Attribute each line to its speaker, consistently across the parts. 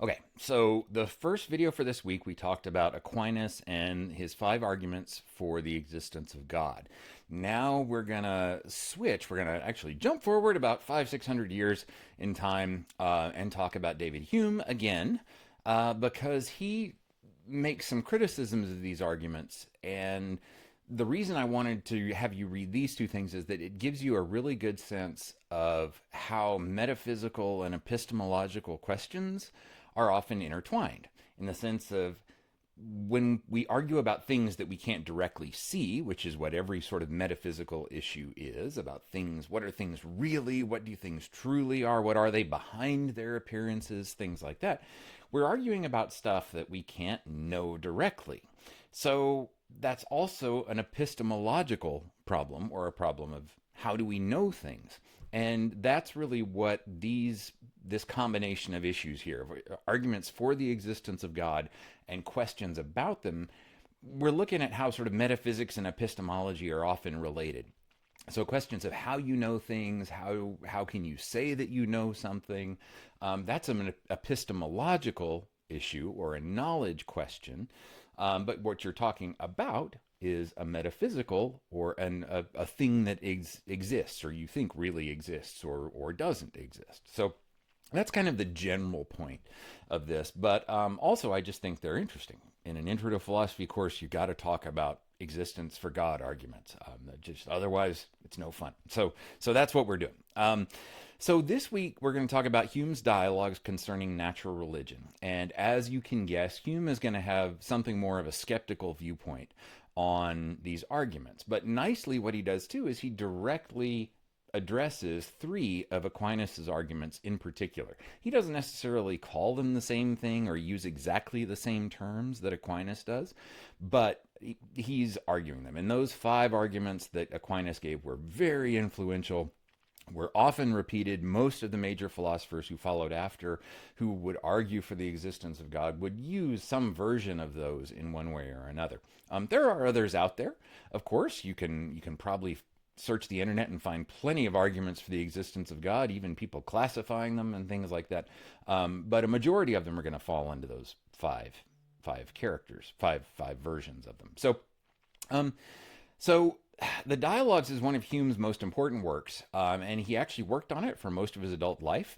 Speaker 1: Okay, so the first video for this week, we talked about Aquinas and his 5 arguments for the existence of God. Now we're going to switch. We're going to actually jump forward about 600 years in time and talk about David Hume again because he makes some criticisms of these arguments. And the reason I wanted to have you read these 2 things is that it gives you a really good sense of how metaphysical and epistemological questions are often intertwined in the sense of when we argue about things that we can't directly see, which is what every sort of metaphysical issue is about things. What are things really? What do things truly are? What are they behind their appearances? Things like that. We're arguing about stuff that we can't know directly. So that's also an epistemological problem, or a problem of how do we know things. And that's really what this combination of issues here, arguments for the existence of God and questions about them, we're looking at how sort of metaphysics and epistemology are often related. So questions of how you know things, how can you say that you know something, that's an epistemological issue or a knowledge question. But what you're talking about is a metaphysical or a thing that exists or you think really exists or doesn't exist. So that's kind of the general point of this. But also, I just think they're interesting. In an intro to philosophy course, you got to talk about existence for God arguments. Just otherwise, it's no fun. So that's what we're doing. So this week we're going to talk about Hume's dialogues concerning natural religion, and as you can guess, Hume is going to have something more of a skeptical viewpoint on these arguments. But nicely, what he does too is he directly addresses 3 of Aquinas' arguments in particular. He doesn't necessarily call them the same thing or use exactly the same terms that Aquinas does, but he's arguing them. And those 5 arguments that Aquinas gave were very influential, were often repeated. Most of the major philosophers who followed after, who would argue for the existence of God, would use some version of those in one way or another. There are others out there. Of course, you can probably search the internet and find plenty of arguments for the existence of God, even people classifying them and things like that. But a majority of them are going to fall into those five characters, five versions of them. Um, so the Dialogues is one of Hume's most important works, and he actually worked on it for most of his adult life.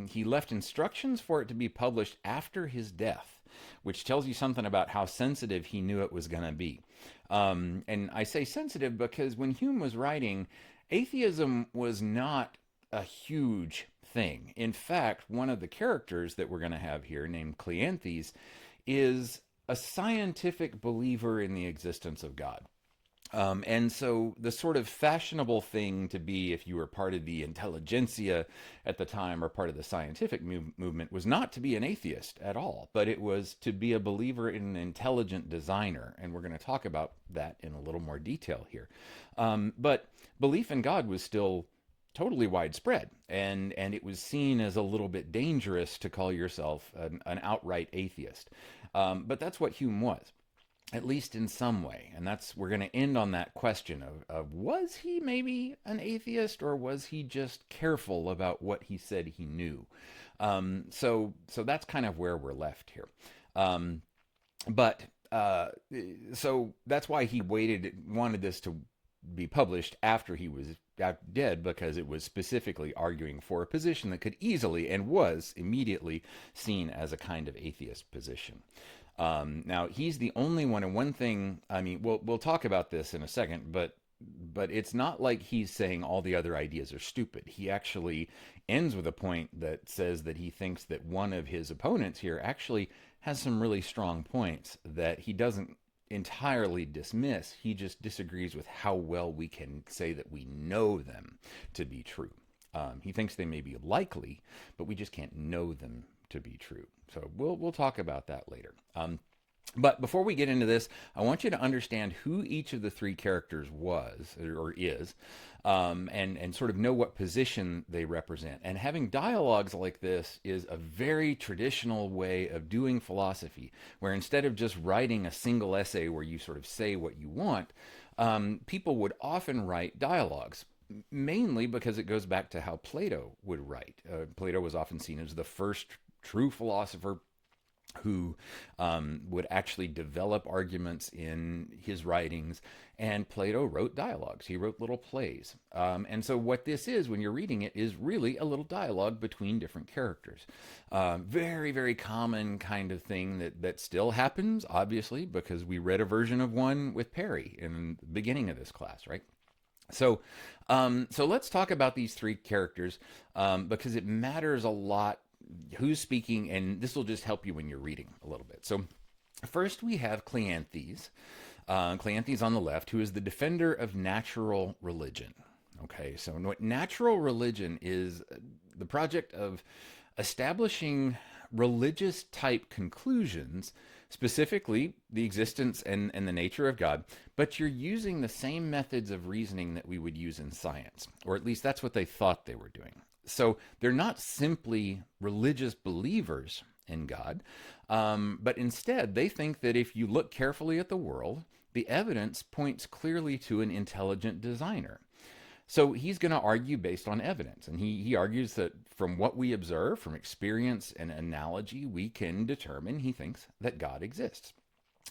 Speaker 1: He left instructions for it to be published after his death, which tells you something about how sensitive he knew it was going to be. And I say sensitive because when Hume was writing, atheism was not a huge thing. In fact, one of the characters that we're going to have here, named Cleanthes, is a scientific believer in the existence of God. And so the sort of fashionable thing to be, if you were part of the intelligentsia at the time or part of the scientific movement, was not to be an atheist at all, but it was to be a believer in an intelligent designer. And we're going to talk about that in a little more detail here. But belief in God was still totally widespread, and it was seen as a little bit dangerous to call yourself an outright atheist. But that's what Hume was, at least in some way. And we're going to end on that question of was he maybe an atheist, or was he just careful about what he said he knew? So that's kind of where we're left here. But so that's why he wanted this to be published after he was dead, because it was specifically arguing for a position that could easily and was immediately seen as a kind of atheist position. Now he's the only one, and one thing, I mean, we'll talk about this in a second, but it's not like he's saying all the other ideas are stupid. He actually ends with a point that says that he thinks that one of his opponents here actually has some really strong points that he doesn't entirely dismiss. He just disagrees with how well we can say that we know them to be true. He thinks they may be likely, but we just can't know them to be true. So we'll talk about that later. But before we get into this, I want you to understand who each of the 3 characters was or is, and sort of know what position they represent. And having dialogues like this is a very traditional way of doing philosophy, where instead of just writing a single essay where you sort of say what you want, people would often write dialogues, mainly because it goes back to how Plato would write. Plato was often seen as the first true philosopher who would actually develop arguments in his writings. And Plato wrote dialogues. He wrote little plays. And so what this is, when you're reading it, is really a little dialogue between different characters. Very, very common kind of thing that still happens, obviously, because we read a version of one with Perry in the beginning of this class, right? So, so let's talk about these three characters because it matters a lot who's speaking, and this will just help you when you're reading a little bit. So first we have Cleanthes, Cleanthes on the left, who is the defender of natural religion. Okay, so what natural religion is the project of establishing religious type conclusions, specifically the existence and the nature of God, but you're using the same methods of reasoning that we would use in science, or at least that's what they thought they were doing. So they're not simply religious believers in God, but instead they think that if you look carefully at the world, the evidence points clearly to an intelligent designer. So he's going to argue based on evidence. And he argues that from what we observe, from experience and analogy, we can determine, he thinks, that God exists.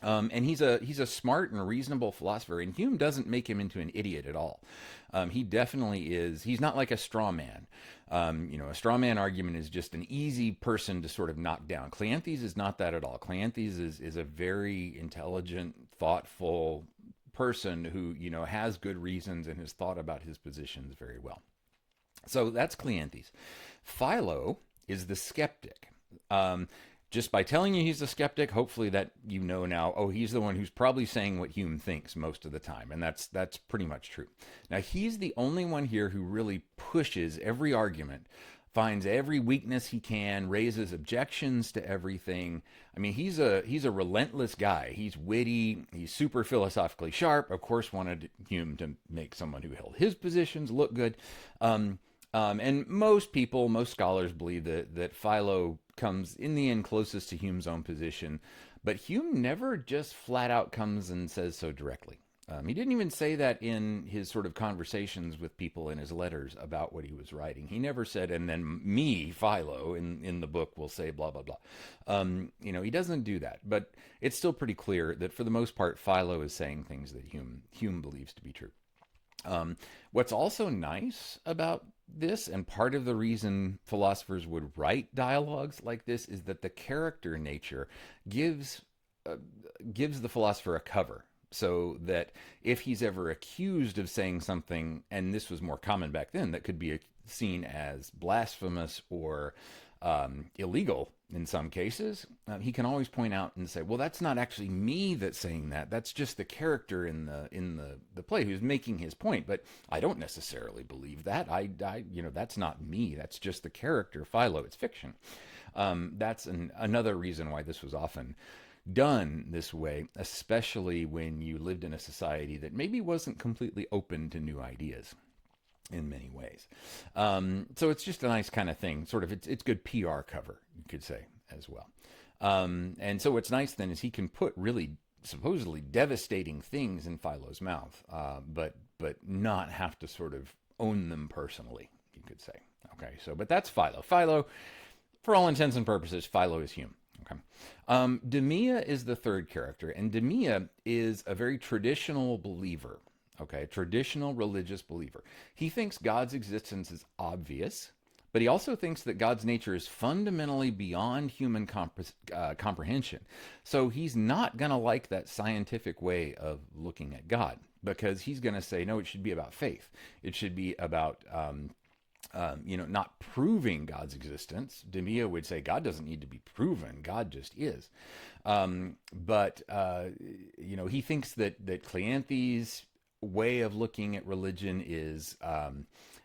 Speaker 1: And he's a smart and reasonable philosopher, and Hume doesn't make him into an idiot at all. He definitely is. He's not like a straw man. A straw man argument is just an easy person to sort of knock down. Cleanthes is not that at all. Cleanthes is a very intelligent, thoughtful person who has good reasons and has thought about his positions very well. So that's Cleanthes. Philo is the skeptic. Just by telling you he's a skeptic, hopefully that now, oh, he's the one who's probably saying what Hume thinks most of the time, and that's pretty much true. Now, he's the only one here who really pushes every argument, finds every weakness he can, raises objections to everything. I mean, he's a relentless guy. He's witty, he's super philosophically sharp, of course wanted Hume to make someone who held his positions look good. And most scholars believe that Philo comes in the end closest to Hume's own position, but Hume never just flat out comes and says so directly. He didn't even say that in his sort of conversations with people in his letters about what he was writing. He never said, and then me, Philo, in the book will say blah, blah, blah. He doesn't do that, but it's still pretty clear that for the most part, Philo is saying things that Hume believes to be true. What's also nice about this, and part of the reason philosophers would write dialogues like this, is that the character nature gives the philosopher a cover, so that if he's ever accused of saying something, and this was more common back then, that could be seen as blasphemous or illegal in some cases, he can always point out and say, well, that's not actually me that's saying that. That's just the character in the play who's making his point. But I don't necessarily believe that. I that's not me. That's just the character, Philo. It's fiction. That's another reason why this was often done this way, especially when you lived in a society that maybe wasn't completely open to new ideas in many ways. So it's just a nice kind of thing. Sort of, it's good PR cover, you could say, as well. And so what's nice then is he can put really supposedly devastating things in Philo's mouth, but not have to sort of own them personally, you could say. Okay, so, but that's Philo. Philo, for all intents and purposes, Philo is Hume. Okay. Demea is the third character, and Demea is a very traditional believer. Okay, traditional religious believer. He thinks God's existence is obvious, but he also thinks that God's nature is fundamentally beyond human comprehension. So he's not going to like that scientific way of looking at God, because he's going to say, no, it should be about faith. It should be about not proving God's existence. Demea would say God doesn't need to be proven. God just is. But he thinks that Cleanthes' way of looking at religion is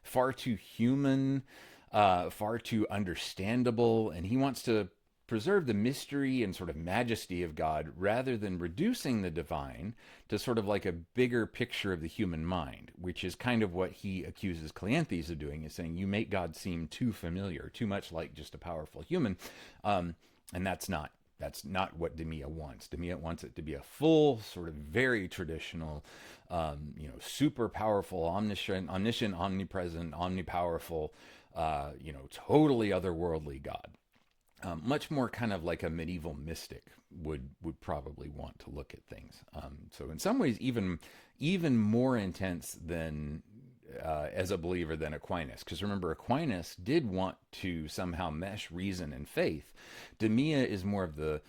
Speaker 1: far too human, far too understandable, and he wants to preserve the mystery and sort of majesty of God rather than reducing the divine to sort of like a bigger picture of the human mind, which is kind of what he accuses Cleanthes of doing, is saying you make God seem too familiar, too much like just a powerful human, and that's not what Demea wants. Demea wants it to be a full, sort of very traditional, super powerful, omniscient, omnipresent, omnipowerful, totally otherworldly God. much more kind of like a medieval mystic would probably want to look at things. So in some ways, even more intense than as a believer than Aquinas, because remember Aquinas did want to somehow mesh reason and faith. Demea is more of the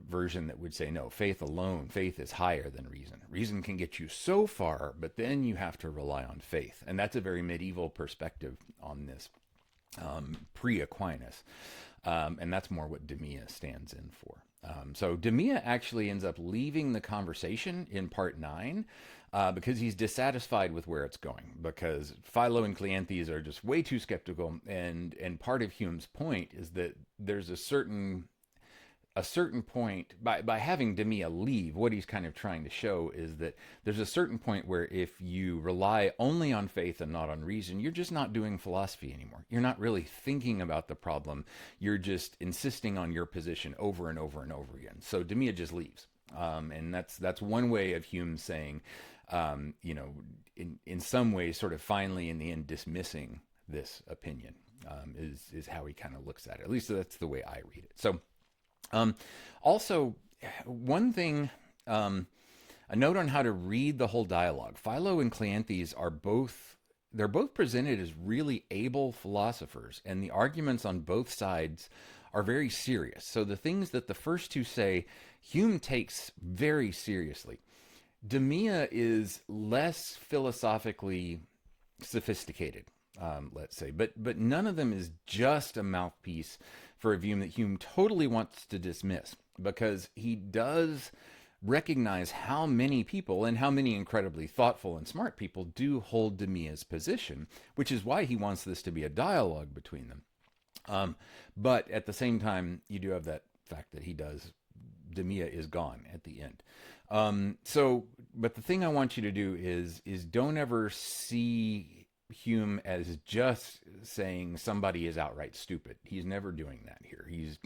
Speaker 1: version that would say no, faith alone, faith is higher than reason. Reason can get you so far, but then you have to rely on faith, and that's a very medieval perspective on this, pre-Aquinas. And that's more what Demea stands in for. So Demea actually ends up leaving the conversation in part 9 because he's dissatisfied with where it's going, because Philo and Cleanthes are just way too skeptical, and part of Hume's point is that there's a certain point by having Demea leave, what he's kind of trying to show is that there's a certain point where if you rely only on faith and not on reason, you're just not doing philosophy anymore. You're not really thinking about the problem. You're just insisting on your position over and over and over again. So Demea just leaves. And that's one way of Hume saying, in some ways, sort of finally in the end dismissing this opinion, is how he kind of looks at it. At least that's the way I read it. So also, one thing, a note on how to read the whole dialogue. Philo and Cleanthes they're both presented as really able philosophers, and the arguments on both sides are very serious. So the things that the first two say, Hume takes very seriously. Demea is less philosophically sophisticated, let's say, but none of them is just a mouthpiece for a view that Hume totally wants to dismiss, because he does recognize how many people, and how many incredibly thoughtful and smart people, do hold Demea's position, which is why he wants this to be a dialogue between them. But at the same time, you do have that fact that Demea is gone at the end. But the thing I want you to do is don't ever see Hume as just saying somebody is outright stupid. He's never doing that here. He's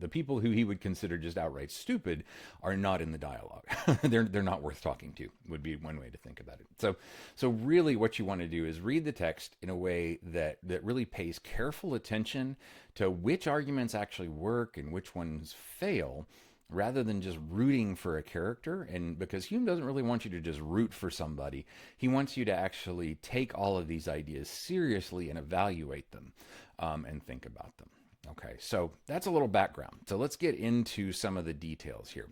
Speaker 1: the people who he would consider just outright stupid are not in the dialogue. They're not worth talking to, would be one way to think about it. So really what you want to do is read the text in a way that really pays careful attention to which arguments actually work and which ones fail, rather than just rooting for a character. And because Hume doesn't really want you to just root for somebody, he wants you to actually take all of these ideas seriously and evaluate them, and think about them. Okay, so that's a little background. So let's get into some of the details here.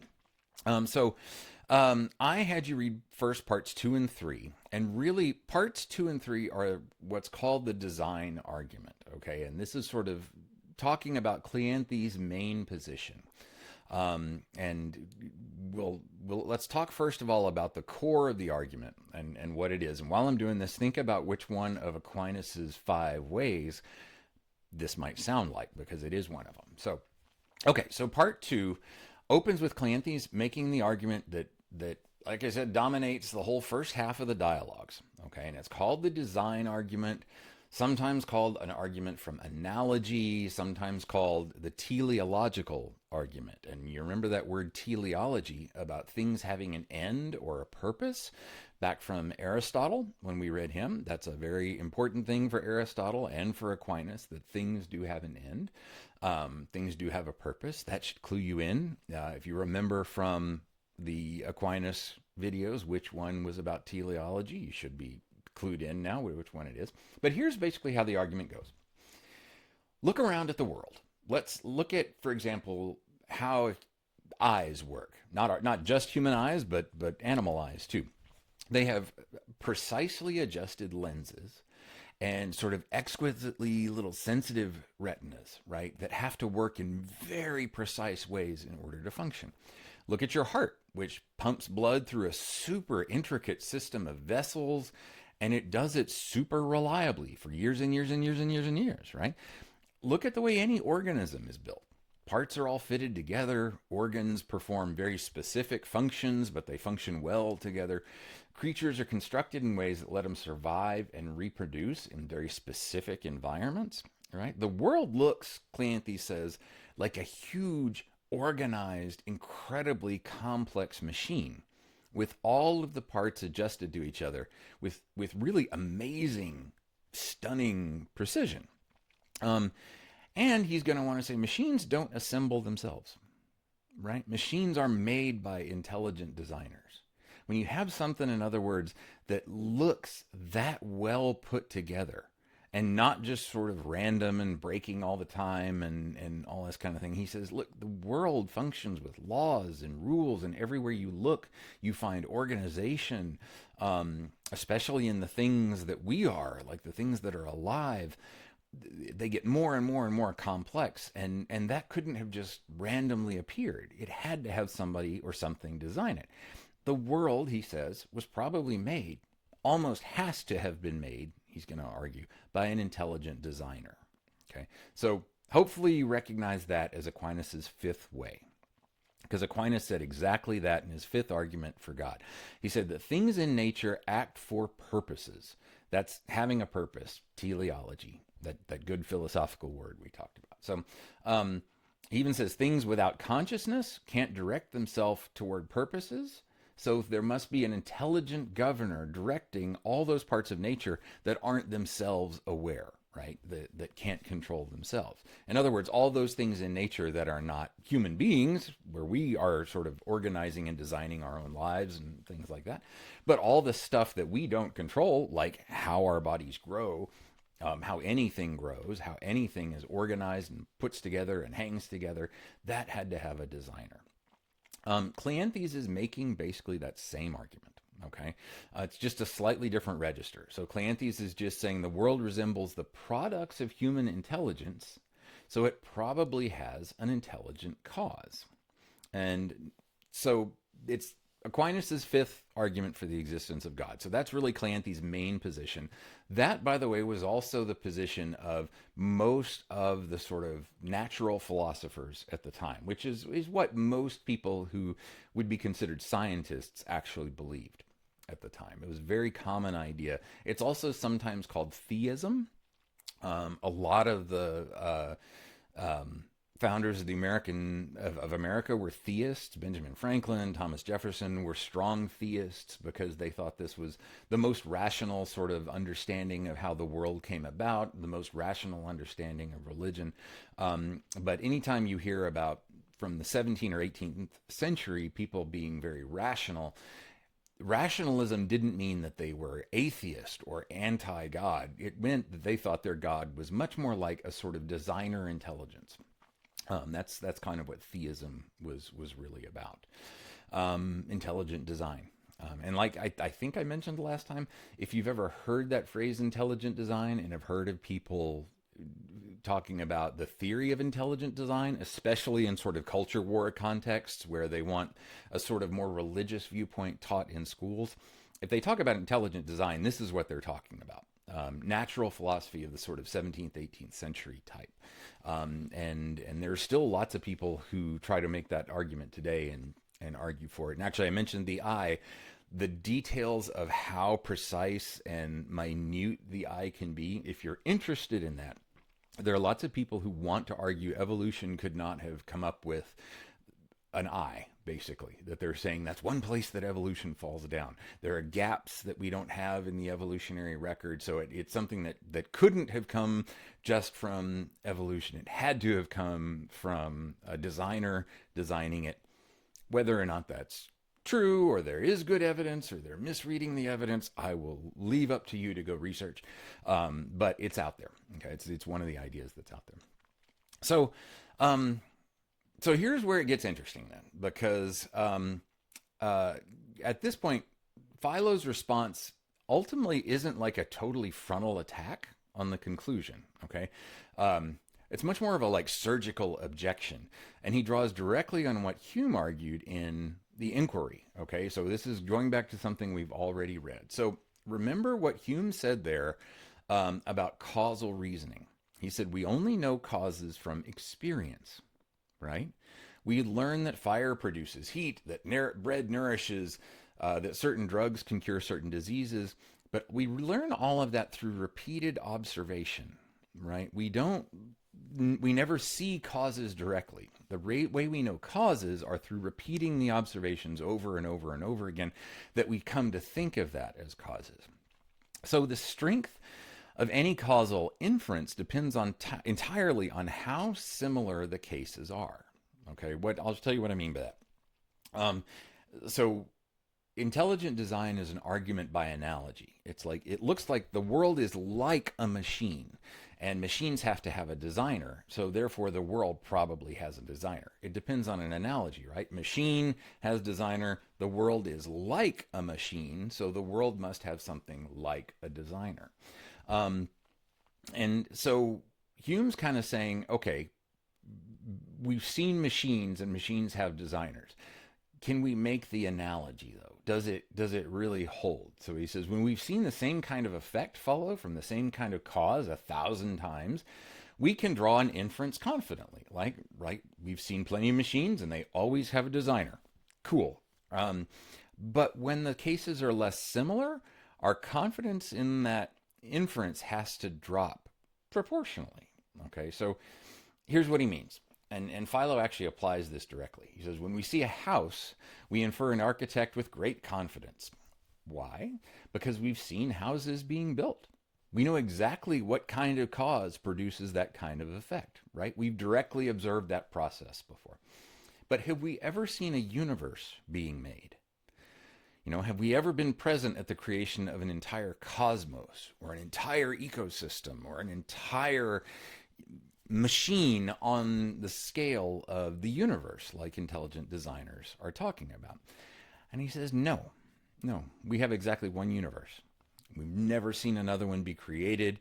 Speaker 1: I had you read first parts 2 and 3, and really parts 2 and 3 are what's called the design argument. Okay, and this is sort of talking about Cleanthes' main position. And let's talk first of all about the core of the argument and what it is. And while I'm doing this, think about which one of Aquinas's 5 ways this might sound like, because it is one of them. So part 2 opens with Cleanthes making the argument that, like I said, dominates the whole first half of the dialogues. Okay, and it's called the design argument, sometimes called an argument from analogy, sometimes called the teleological argument. And you remember that word teleology, about things having an end or a purpose, back from Aristotle when we read him. That's a very important thing for Aristotle and for Aquinas, that things do have an end. Things do have a purpose. That should clue you in. If you remember from the Aquinas videos which one was about teleology, you should be clued in now which one it is. But here's basically how the argument goes. Look around at the world. Let's look at, for example, how eyes work. Not just human eyes, but animal eyes too. They have precisely adjusted lenses and sort of exquisitely little sensitive retinas, right, that have to work in very precise ways in order to function. Look at your heart, which pumps blood through a super intricate system of vessels, and it does it super reliably for years and years and years and years and years, right? Look at the way any organism is built. Parts are all fitted together. Organs perform very specific functions, but they function well together. Creatures are constructed in ways that let them survive and reproduce in very specific environments, right? The world looks, Cleanthes says, like a huge, organized, incredibly complex machine, with all of the parts adjusted to each other with really amazing, stunning precision. And he's going to want to say machines don't assemble themselves, right? Machines are made by intelligent designers. When you have something, in other words, that looks that well put together and not just sort of random and breaking all the time and all this kind of thing, he says, look, the world functions with laws and rules, and everywhere you look, you find organization, especially in the things that we are, like the things that are alive. They get more and more and more complex, and that couldn't have just randomly appeared. It had to have somebody or something design it. The world, he says, was probably made, almost has to have been made, he's going to argue, by an intelligent designer. Okay, so hopefully you recognize that as Aquinas' fifth way, because Aquinas said exactly that in his fifth argument for God. He said that things in nature act for purposes. That's having a purpose, teleology, that good philosophical word we talked about. So he even says things without consciousness can't direct themselves toward purposes. So there must be an intelligent governor directing all those parts of nature that aren't themselves aware, right? That can't control themselves. In other words, all those things in nature that are not human beings, where we are sort of organizing and designing our own lives and things like that, but all the stuff that we don't control, like how our bodies grow, how anything grows, how anything is organized and puts together and hangs together, that had to have a designer. Cleanthes is making basically that same argument. Okay, it's just a slightly different register. So Cleanthes is just saying the world resembles the products of human intelligence, so it probably has an intelligent cause. And so it's Aquinas' fifth argument for the existence of God. So that's really Cleanthes' main position. That, by the way, was also the position of most of the sort of natural philosophers at the time, which is what most people who would be considered scientists actually believed at the time. It was a very common idea. It's also sometimes called theism. A lot of the founders of America were theists. Benjamin Franklin, Thomas Jefferson were strong theists because they thought this was the most rational sort of understanding of how the world came about, the most rational understanding of religion. But anytime you hear about from the 17th or 18th century people being very rational, rationalism didn't mean that they were atheist or anti-God. It meant that they thought their God was much more like a sort of designer intelligence. That's kind of what theism was really about. Intelligent design. And like I think I mentioned last time, if you've ever heard that phrase intelligent design and have heard of people talking about the theory of intelligent design, especially in sort of culture war contexts where they want a sort of more religious viewpoint taught in schools, if they talk about intelligent design, this is what they're talking about. Natural philosophy of the sort of 17th, 18th century type. And there's still lots of people who try to make that argument today and argue for it. And actually, I mentioned the eye. The details of how precise and minute the eye can be, if you're interested in that, there are lots of people who want to argue evolution could not have come up with an eye, basically, that they're saying that's one place that evolution falls down. There are gaps that we don't have in the evolutionary record, so it's something that couldn't have come just from evolution. It had to have come from a designer designing it. Whether or not that's true, or there is good evidence, or they're misreading the evidence, I will leave up to you to go research. But it's out there. Okay, it's one of the ideas that's out there. So, so here's where it gets interesting then, because at this point, Philo's response ultimately isn't like a totally frontal attack on the conclusion. Okay. It's much more of a like surgical objection, and he draws directly on what Hume argued in the Inquiry. Okay, so this is going back to something we've already read. So remember what Hume said there about causal reasoning. He said we only know causes from experience, right? We learn that fire produces heat, that bread nourishes, that certain drugs can cure certain diseases, but we learn all of that through repeated observation, right? We never see causes directly. The way we know causes are through repeating the observations over and over and over again, that we come to think of that as causes. So the strength of any causal inference depends on entirely on how similar the cases are. Okay, what I'll tell you what I mean by that. Um, so intelligent design is an argument by analogy. It's like it looks like the world is like a machine, and machines have to have a designer. So therefore, the world probably has a designer. It depends on an analogy, right? Machine has designer. The world is like a machine, so the world must have something like a designer. Um, and so Hume's kind of saying, okay, we've seen machines, and machines have designers. Can we make the analogy though? Does it really hold? So he says when we've seen the same kind of effect follow from the same kind of cause 1,000 times, we can draw an inference confidently. Like, right, we've seen plenty of machines and they always have a designer. Cool. But when the cases are less similar, our confidence in that inference has to drop proportionally. Okay, so here's what he means. And Philo actually applies this directly. He says, when we see a house, we infer an architect with great confidence. Why? Because we've seen houses being built. We know exactly what kind of cause produces that kind of effect, right? We've directly observed that process before. But have we ever seen a universe being made? Have we ever been present at the creation of an entire cosmos or an entire ecosystem or an entire machine on the scale of the universe, like intelligent designers are talking about? And he says, no, we have exactly one universe. We've never seen another one be created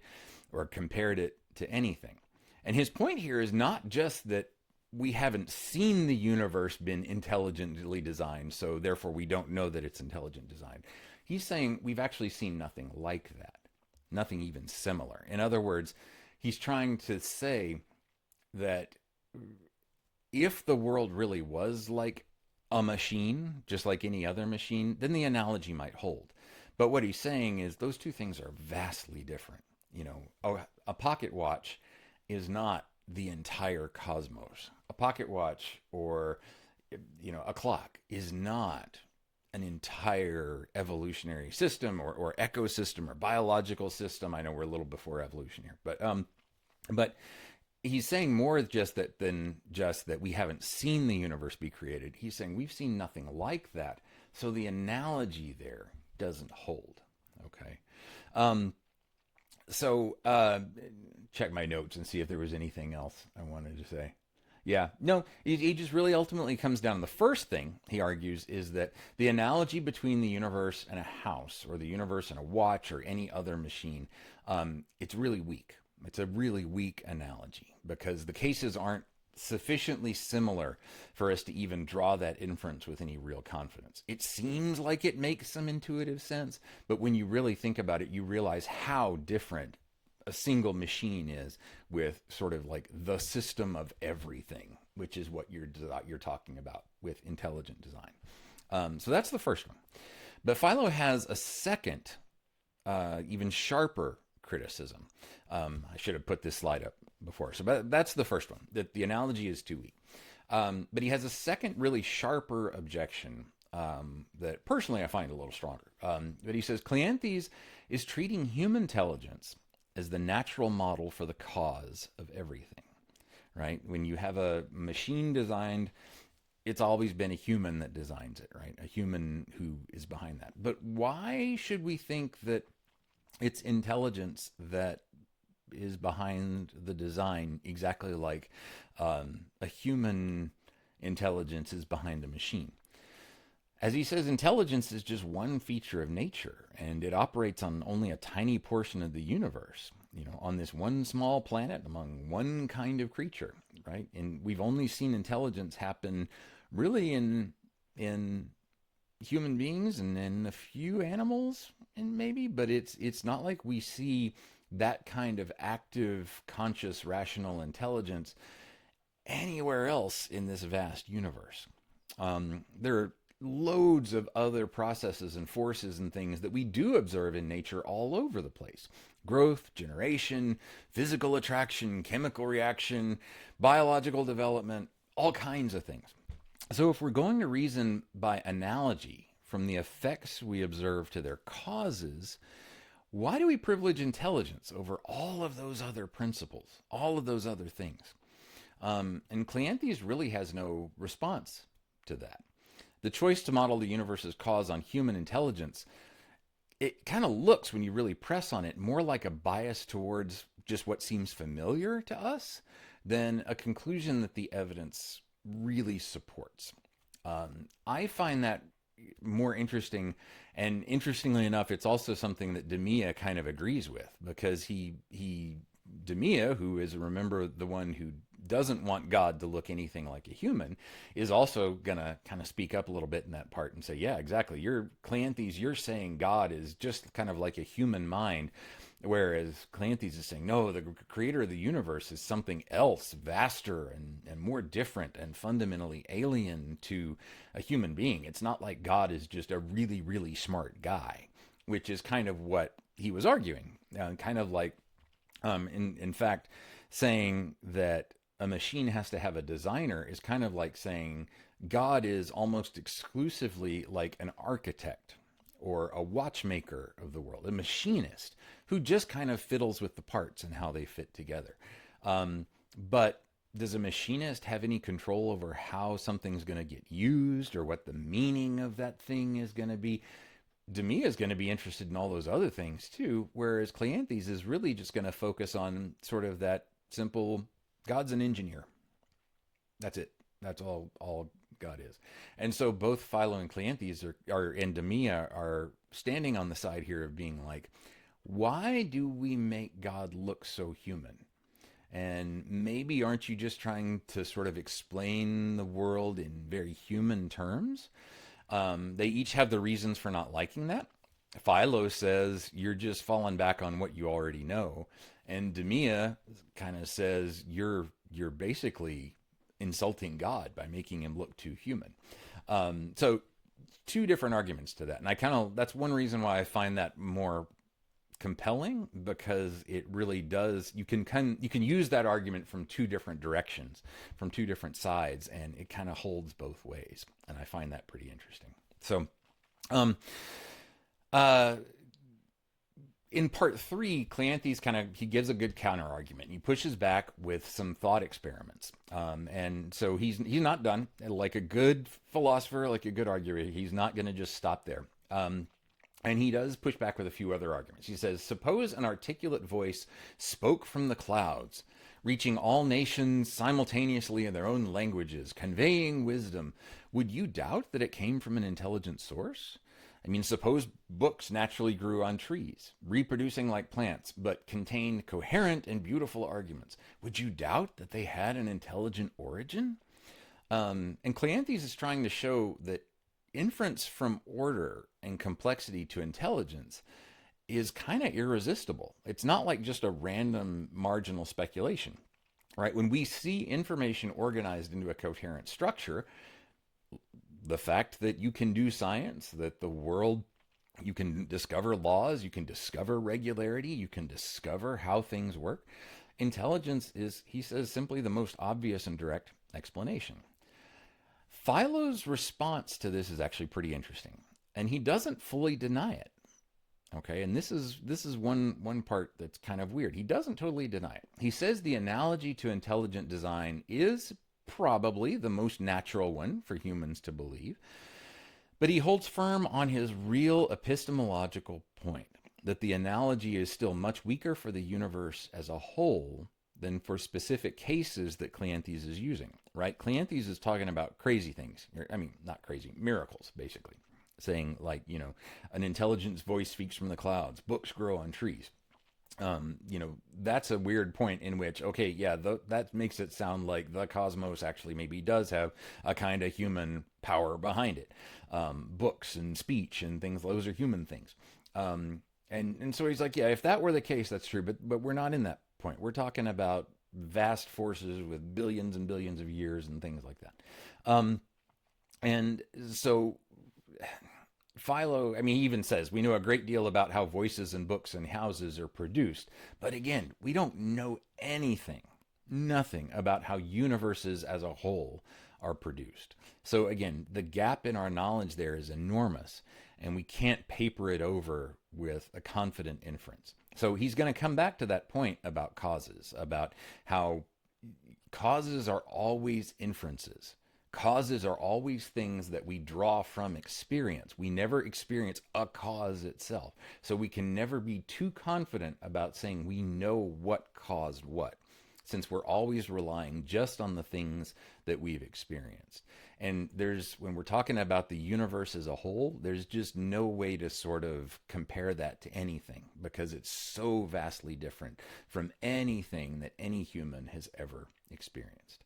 Speaker 1: or compared it to anything. And his point here is not just that we haven't seen the universe been intelligently designed, so therefore we don't know that it's intelligent design. He's saying we've actually seen nothing like that, nothing even similar. In other words, he's trying to say that if the world really was like a machine, just like any other machine, then the analogy might hold. But what he's saying is those two things are vastly different. A pocket watch is not the entire cosmos. A pocket watch or a clock is not an entire evolutionary system or ecosystem or biological system. I know we're a little before evolution here, but he's saying more than just that we haven't seen the universe be created. He's saying we've seen nothing like that. So the analogy there doesn't hold. Okay. So check my notes and see if there was anything else I wanted to say. Yeah, no, he just really ultimately comes down to the first thing he argues is that the analogy between the universe and a house, or the universe and a watch, or any other machine, it's really weak. It's a really weak analogy because the cases aren't sufficiently similar for us to even draw that inference with any real confidence. It seems like it makes some intuitive sense, but when you really think about it, you realize how different a single machine is with sort of like the system of everything, which is what you're talking about with intelligent design. So that's the first one. But Philo has a second, even sharper criticism. I should have put this slide up before. So that's the first one, that the analogy is too weak. But he has a second really sharper objection that personally I find a little stronger. But he says Cleanthes is treating human intelligence as the natural model for the cause of everything, right? When you have a machine designed, it's always been a human that designs it, right? A human who is behind that. But why should we think that it's intelligence that is behind the design exactly like a human intelligence is behind a machine? As he says, intelligence is just one feature of nature, and it operates on only a tiny portion of the universe, on this one small planet among one kind of creature, right? And we've only seen intelligence happen really in human beings and in a few animals, and maybe, but it's not like we see that kind of active, conscious, rational intelligence anywhere else in this vast universe. There are loads of other processes and forces and things that we do observe in nature all over the place. Growth, generation, physical attraction, chemical reaction, biological development, all kinds of things. So if we're going to reason by analogy from the effects we observe to their causes, why do we privilege intelligence over all of those other principles, all of those other things? And Cleanthes really has no response to that. The choice to model the universe's cause on human intelligence, it kind of looks, when you really press on it, more like a bias towards just what seems familiar to us than a conclusion that the evidence really supports. I find that more interesting, and interestingly enough, it's also something that Demea kind of agrees with, because he Demea, who is, remember, the one who doesn't want God to look anything like a human, is also gonna kind of speak up a little bit in that part and say, yeah, exactly. You're Cleanthes, you're saying God is just kind of like a human mind, whereas Cleanthes is saying, no, the creator of the universe is something else, vaster and more different and fundamentally alien to a human being. It's not like God is just a really, really smart guy, which is kind of what he was arguing. Kind of like, in fact, saying that a machine has to have a designer is kind of like saying God is almost exclusively like an architect or a watchmaker of the world, a machinist who just kind of fiddles with the parts and how they fit together. But does a machinist have any control over how something's going to get used or what the meaning of that thing is going to be? Demea is going to be interested in all those other things too, whereas Cleanthes is really just going to focus on sort of that simple, God's an engineer. That's it. That's all God is. And so both Philo and Cleanthes and Demea are standing on the side here of being like, why do we make God look so human? And maybe aren't you just trying to sort of explain the world in very human terms? They each have the reasons for not liking that. Philo says you're just falling back on what you already know, and Demea kind of says you're basically insulting God by making him look too human. So two different arguments to that, and I kind of, that's one reason why I find that more compelling, because it really does, you can use that argument from two different directions, from two different sides, and it kind of holds both ways, and I find that pretty interesting. So in part three, Cleanthes he gives a good counter argument. He pushes back with some thought experiments, and so he's not done. Like a good philosopher, like a good arguer, he's not going to just stop there. And he does push back with a few other arguments. He says, suppose an articulate voice spoke from the clouds, reaching all nations simultaneously in their own languages, conveying wisdom. Would you doubt that it came from an intelligent source? I mean, suppose books naturally grew on trees, reproducing like plants, but contained coherent and beautiful arguments. Would you doubt that they had an intelligent origin? And Cleanthes is trying to show that inference from order and complexity to intelligence is kind of irresistible. It's not like just a random marginal speculation, right? When we see information organized into a coherent structure, the fact that you can do science, that the world, you can discover laws, you can discover regularity, you can discover how things work. Intelligence is, he says, simply the most obvious and direct explanation. Philo's response to this is actually pretty interesting, and he doesn't fully deny it. Okay, and this is one part that's kind of weird. He doesn't totally deny it. He says the analogy to intelligent design is probably the most natural one for humans to believe, but he holds firm on his real epistemological point that the analogy is still much weaker for the universe as a whole than for specific cases that Cleanthes is using, right? Cleanthes is talking about crazy things. I mean, not crazy, miracles, basically. Saying, like, an intelligence voice speaks from the clouds, books grow on trees. That's a weird point in which, okay, yeah, that makes it sound like the cosmos actually maybe does have a kind of human power behind it. Books and speech and things, those are human things. And so he's like, yeah, if that were the case, that's true, but we're not in that point. We're talking about vast forces with billions and billions of years and things like that. And so Philo, I mean, he even says, we know a great deal about how voices and books and houses are produced. But again, we don't know nothing about how universes as a whole are produced. So again, the gap in our knowledge there is enormous, and we can't paper it over with a confident inference. So he's going to come back to that point about causes, about how causes are always inferences. Causes are always things that we draw from experience. We never experience a cause itself. So we can never be too confident about saying we know what caused what, since we're always relying just on the things that we've experienced. And when we're talking about the universe as a whole, there's just no way to sort of compare that to anything, because it's so vastly different from anything that any human has ever experienced.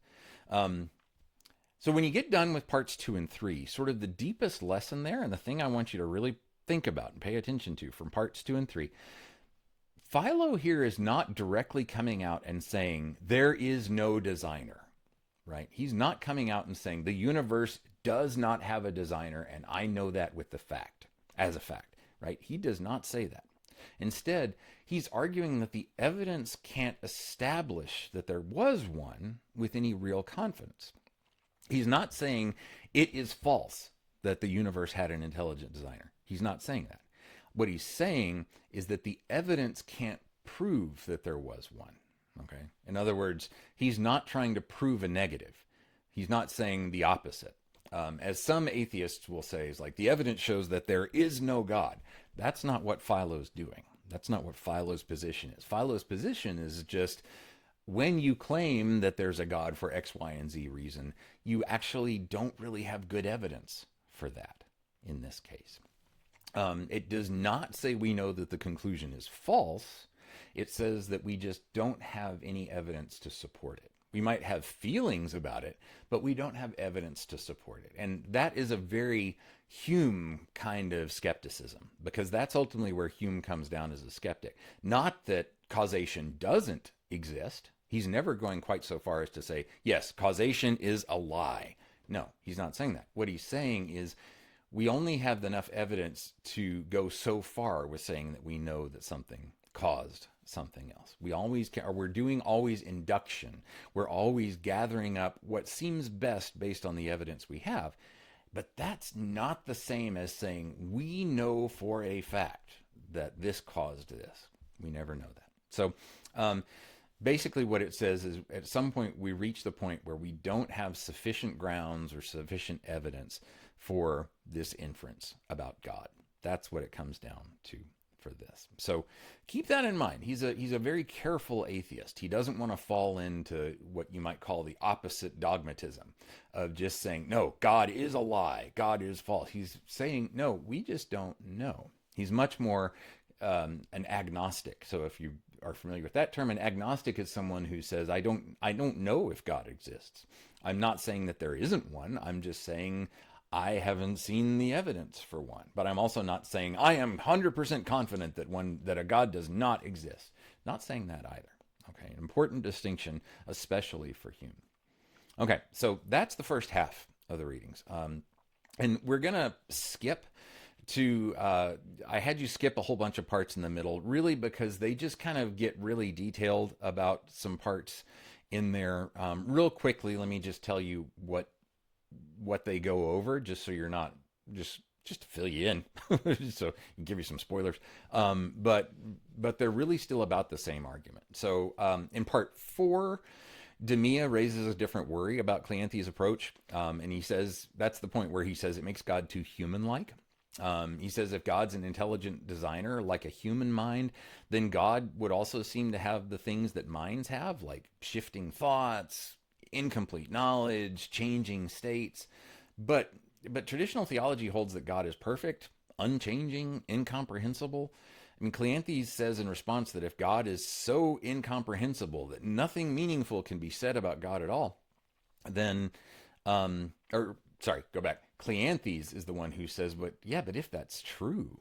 Speaker 1: So when you get done with parts 2 and 3, sort of the deepest lesson there, and the thing I want you to really think about and pay attention to from parts 2 and 3, Philo here is not directly coming out and saying there is no designer, right? He's not coming out and saying the universe does not have a designer, and I know that with the fact, as a fact, right? He does not say that. Instead, he's arguing that the evidence can't establish that there was one with any real confidence. He's not saying it is false that the universe had an intelligent designer. He's not saying that. What he's saying is that the evidence can't prove that there was one. Okay? In other words, he's not trying to prove a negative. He's not saying the opposite. As some atheists will say, is like the evidence shows that there is no God. That's not what Philo's doing. That's not what Philo's position is. Philo's position is just, when you claim that there's a God for X, Y, and Z reason, you actually don't really have good evidence for that in this case. It does not say we know that the conclusion is false. It says that we just don't have any evidence to support it. We might have feelings about it, but we don't have evidence to support it. And that is a very Hume kind of skepticism, because that's ultimately where Hume comes down as a skeptic. Not that causation doesn't exist. He's never going quite so far as to say, yes, causation is a lie. No, he's not saying that. What he's saying is we only have enough evidence to go so far with saying that we know that something caused something else. We're doing always induction. We're always gathering up what seems best based on the evidence we have. But that's not the same as saying we know for a fact that this caused this. We never know that. So, basically what it says is at some point we reach the point where we don't have sufficient grounds or sufficient evidence for this inference about God. That's what it comes down to for this. So keep that in mind. He's a very careful atheist. He doesn't want to fall into what you might call the opposite dogmatism of just saying, no, God is a lie, God is false. He's saying, no, we just don't know. He's much more an agnostic. So if you are familiar with that term, an agnostic is someone who says, I don't know if God exists. I'm not saying that there isn't one. I'm just saying I haven't seen the evidence for one. But I'm also not saying I am 100% confident that a God does not exist. Not saying that either. Okay, an important distinction, especially for Hume. Okay, so that's the first half of the readings. And we're going to skip to, I had you skip a whole bunch of parts in the middle, really because they just kind of get really detailed about some parts in there. Real quickly, let me just tell you what they go over, just so you're not, just to fill you in, so give you some spoilers. But they're really still about the same argument. So in part 4, Demea raises a different worry about Cleanthes' approach, and he says, that's the point where he says it makes God too human-like. He says if God's an intelligent designer like a human mind, then God would also seem to have the things that minds have, like shifting thoughts, incomplete knowledge, changing states. But traditional theology holds that God is perfect, unchanging, incomprehensible. I mean, Cleanthes says in response that if God is so incomprehensible that nothing meaningful can be said about God at all, then, Cleanthes is the one who says, but if that's true,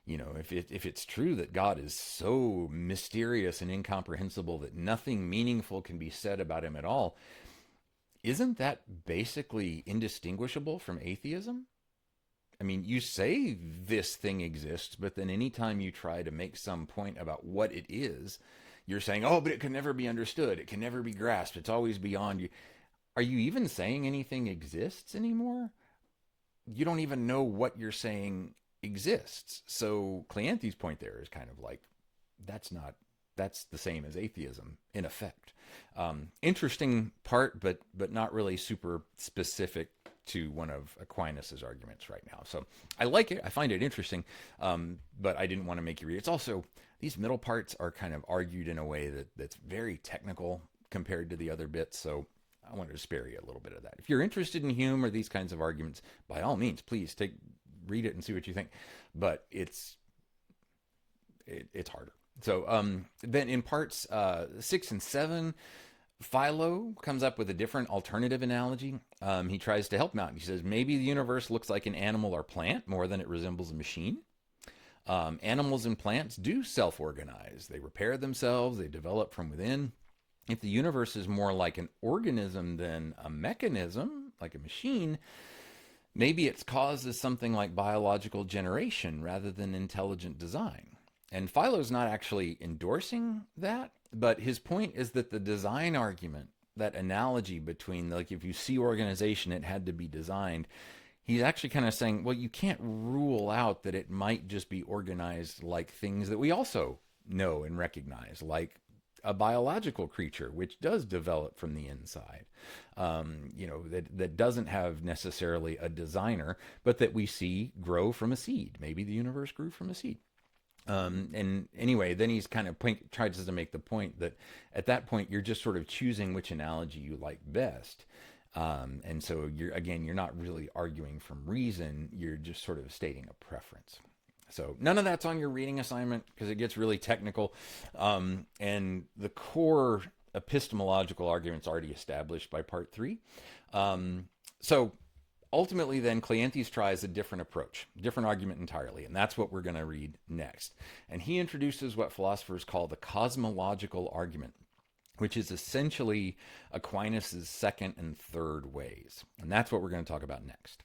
Speaker 1: if it's true that God is so mysterious and incomprehensible that nothing meaningful can be said about him at all, isn't that basically indistinguishable from atheism? I mean, you say this thing exists, but then anytime you try to make some point about what it is, you're saying, oh, but it can never be understood. It can never be grasped. It's always beyond you. are you even saying anything exists anymore? You don't even know what you're saying exists. So Cleanthes's point there is kind of like, that's not, that's the same as atheism in effect. Interesting part, but not really super specific to one of Aquinas's arguments right now. So I like it. I find it interesting, but I didn't want to make you read it. It's also, these middle parts are kind of argued in a way that's very technical compared to the other bits. So I wanted to spare you a little bit of that. If you're interested in Hume or these kinds of arguments, by all means, please read it and see what you think. But it's harder. So then in parts 6 and 7, Philo comes up with a different alternative analogy. He tries to help him out. He says maybe the universe looks like an animal or plant more than it resembles a machine. Animals and plants do self-organize. They repair themselves. They develop from within. If the universe is more like an organism than a mechanism, like a machine, maybe its cause is something like biological generation rather than intelligent design. And Philo's not actually endorsing that, but his point is that the design argument, that analogy between, like, if you see organization, it had to be designed, he's actually kind of saying, well, you can't rule out that it might just be organized like things that we also know and recognize, like a biological creature, which does develop from the inside, that doesn't have necessarily a designer, but that we see grow from a seed. Maybe the universe grew from a seed. And anyway, then he's kind of tries to make the point that at that point, you're just sort of choosing which analogy you like best. And so you're not really arguing from reason. You're just sort of stating a preference. So none of that's on your reading assignment because it gets really technical. And the core epistemological argument's already established by part 3. So ultimately, then, Cleanthes tries a different approach, different argument entirely, and that's what we're going to read next. And he introduces what philosophers call the cosmological argument, which is essentially Aquinas' second and third ways. And that's what we're going to talk about next.